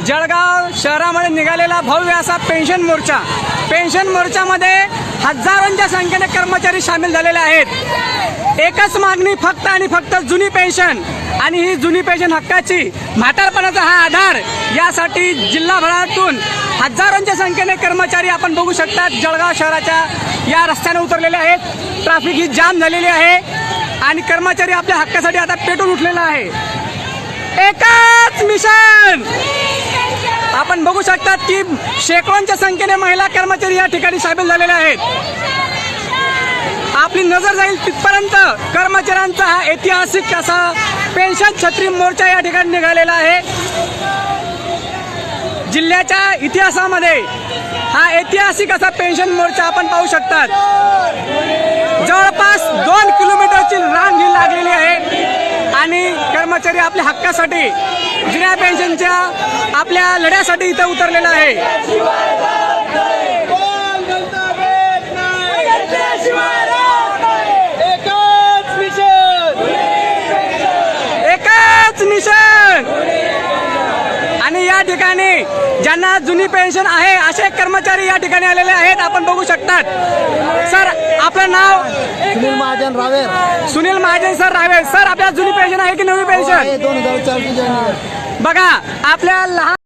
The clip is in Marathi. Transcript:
जळगाव शहरामध्ये निघालेला भव्य असा पेन्शन मोर्चा। पेन्शन मोर्चामध्ये हजारोंच्या संख्येने कर्मचारी सामील झालेले आहेत। एकच मागणी फक्त आणि फक्त जुनी पेन्शन, आणि ही जुनी पेन्शन हक्काची, म्हातारपणाचा हा आधार, यासाठी जिल्हाभरातून हजारोंच्या संख्येने कर्मचारी आपण बघू शकता जळगाव शहराच्या या रस्त्याने उतरलेले आहेत। ट्रॅफिक ही जाम झालेली आहे आणि कर्मचारी आपल्या हक्कासाठी आता पेटून उठलेला आहे। एकच मिशन। आपण बघू शकतात की शेकडोंच्या संख्येने महिला कर्मचारी या ठिकाणी सामील झालेले आहेत। आपली नजर जाईल तिथपर्यंत कर्मचाऱ्यांचा हा ऐतिहासिक असा पेन्शन छत्री मोर्चा या ठिकाणी निघालेला आहे। जिल्ह्याच्या इतिहासामध्ये हा ऐतिहासिक असा पेन्शन मोर्चा आपण पाहू शकतात। जवळपास 2 किलोमीटरची रांग ही लागलेली आहे आणि कर्मचारी आपल्या हक्कासाठी, जुन्या पेन्शनच्या आपल्या लढ्यासाठी इथं उतरलेला आहे। एकच मिशन। आणि या ठिकाणी ज्यांना जुनी पेन्शन आहे असे कर्मचारी या ठिकाणी आलेले आहेत, आपण बघू शकतात। सर, आपलं नाव? सुनील महाजन रावेर। सुनील महाजन सर रावेर। सर, आपल्याला जुनी पेन्शन आहे की नवी पेन्शन? 2004 बघा, आपल्या लहान